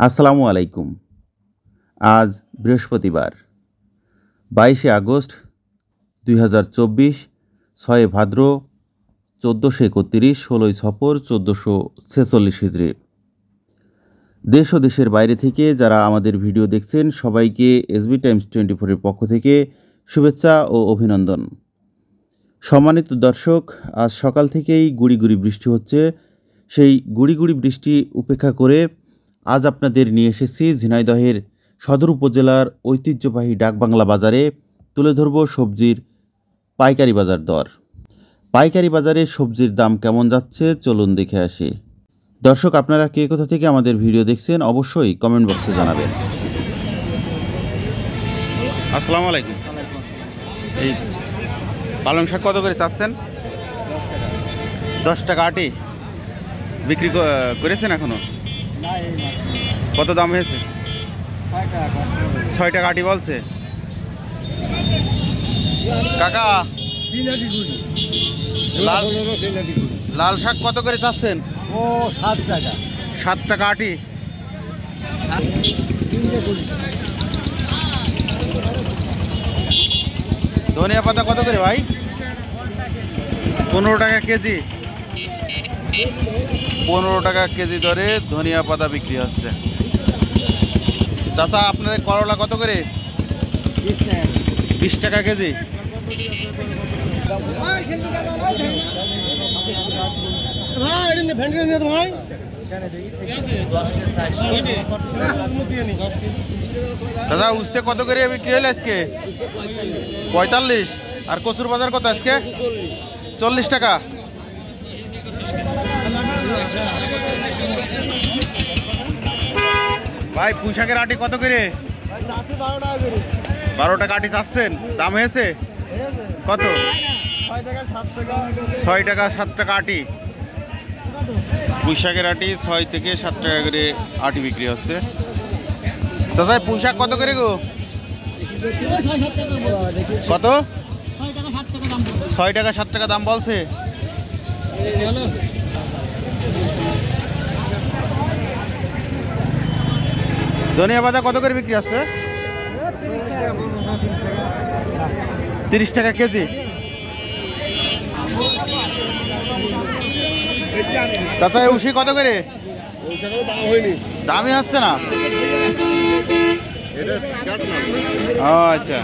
আসসালামু আলাইকুম। আজ বৃহস্পতিবার 22শে আগস্ট 2024, 6 ভাদ্র 1431, 16 সফর 1446 হিজরি। দেশ ও দেশের বাইরে থেকে যারা আমাদের ভিডিও দেখছেন সবাইকে এসবি টাইমস 24-এর পক্ষ থেকে শুভেচ্ছা ও অভিনন্দন। সম্মানিত দর্শক, আজ সকাল থেকেই গুড়ি গুড়ি বৃষ্টি হচ্ছে। সেই গুড়ি গুড়ি বৃষ্টি উপেক্ষা করে আজ আপনাদের নিয়ে এসেছি ঝিনাইদহের সদর উপজেলার ঐতিহ্যবাহী ডাকবাংলা বাজারে। তুলে ধরব সবজির পাইকারি বাজার দর। পাইকারি বাজারে সবজির দাম কেমন যাচ্ছে চলুন দেখে আসি। দর্শক, আপনারা কে কোথা থেকে আমাদের ভিডিও দেখছেন অবশ্যই কমেন্ট বক্সে জানাবেন। আসসালামু আলাইকুম। এই পালং শাক কত করে চাচ্ছেন? 10 টাকা আটি। বিক্রি করেছেন এখনো? কত দাম হয়েছে? 6 টাকা আটি বলছে কাকা। লাল শাক কত করে চাচ্ছেন? 7 টাকা। 7 টাকা আটি। ধনিয়া পাতা কত করে ভাই? 15 টাকা কেজি। 15 টাকা কেজি দরে ধনিয়া পাতা বিক্রি হচ্ছে। চাচা, আপনার করলা কত করে? 20 টাকা কেজি। চাচা, উস্তে কত করে বিক্রি হলো আজকে? 45। আর কচুর বাজার কত আজকে? 40 টাকা। ভাই, পুঁইশাকের আটি কত করে? 12 টাকা আটি চাচ্ছেন। দাম হয়েছে কত? 6 টাকা 7 টাকা আটি। পুঁইশাকের আটি 6 থেকে 7 টাকা করে আটি বিক্রি হচ্ছে। চাচা, পুঁইশাক কত করে গো? কত? 6 টাকা 7 টাকা দাম বলছে। ধনিয়া পাতা কত করে বিক্রি হচ্ছে? 30 টাকা কেজি। চাচা, উশি কত করে? দামই হচ্ছে না। আচ্ছা।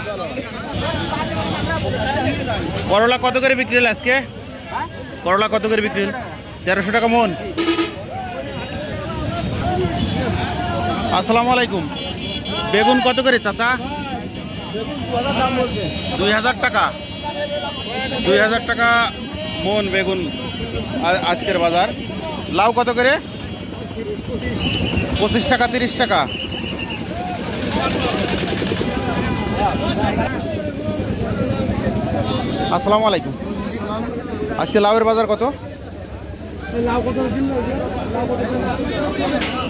করলা কত করে বিক্রি হল আজকে? করলা কত করে বিক্রি হল? 1300 টাকা মন। আসসালামু আলাইকুম। বেগুন কত করে চাচা? 2000 টাকা। 2000 টাকা মন বেগুন আজকের বাজার। লাউ কত করে? 25 টাকা 30 টাকা। আসসালামু আলাইকুম। আজকে লাউয়ের বাজার কত?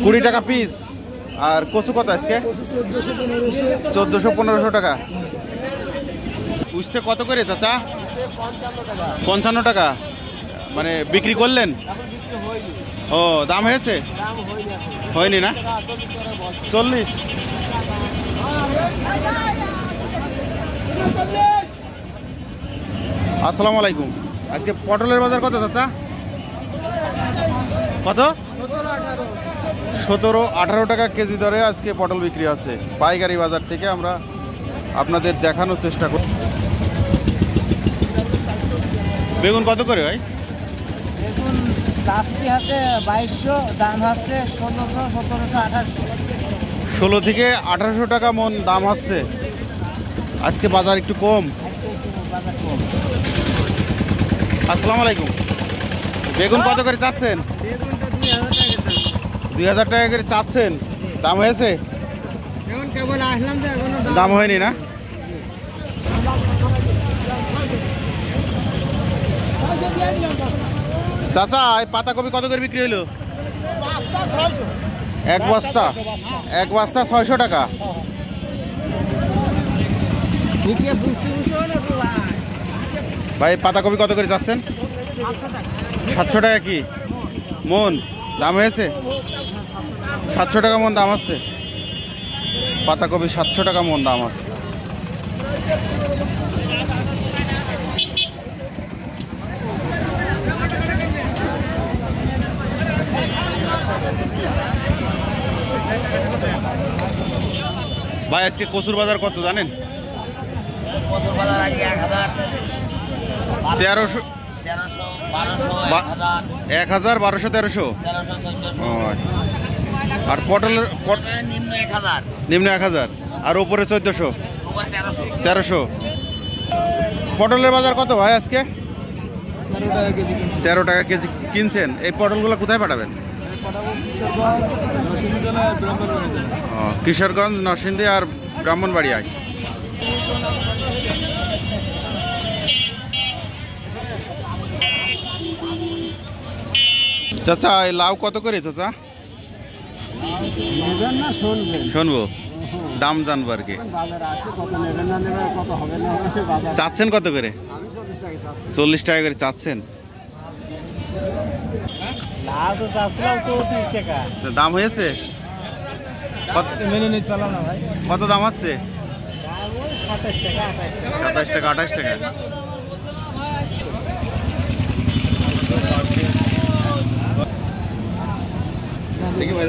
20 টাকা পিস। আর কচু কত আজকে? 1400-1500 টাকা। উস্তে কত করে চাচা? 55 টাকা। মানে বিক্রি করলেন? ও, দাম হয়েছে? হয়নি না? 40। আসসালামু আলাইকুম। আজকে পটলের বাজার কত চাচা? কত? 17-18 টাকা কেজি দরে আজকে পটল বিক্রি আছে পাইকারি বাজার থেকে। আমরা আপনাদের দেখানোর চেষ্টা করি। বেগুন কত করে ভাই? বেগুন চাচ্ছি হচ্ছে 2200, দাম হচ্ছে 1600, 1700, 1800। 16 থেকে 1800 টাকা মন দাম হচ্ছে। আজকে বাজার একটু কম। আসসালামু আলাইকুম। বেগুন কত করে চাচ্ছেন? 2000 টাকা করে চাচ্ছেন। দাম হয়েছে? দাম হয়নি না? চাচা, এই পাতাকপি কত করে বিক্রি হলো? এক বস্তা 600 টাকা। ভাই, পাতাকপি কত করে চাচ্ছেন? 700 টাকা কি মন? দাম হয়েছে? 700 টাকা মন দাম আছে। পাতাকপি 700 টাকা মন দাম আছে। ভাই আজকে কচুর বাজার কত জানেন? 1300, 1000, 1200, 1300। ও আচ্ছা। আর পটলের নিম্ন 1000 আর উপরে 1400, 1300। পটলের বাজার কত ভাই আজকে? 13 টাকা কেজি কিনছেন। এই পটলগুলো কোথায় পাঠাবেন? কিশোরগঞ্জ, নরসিংদী আর ব্রাহ্মণবাড়িয়ায়। চাচা এই লাউ কত করে চাচা? শুনবো, দাম জানবো আর কি। চাচ্ছেন কত করে? 40 টাকা করে চাচ্ছেন। দাম হয়েছে? কত দাম আছে? 27 টাকা, 28 টাকা। দেখি ভাই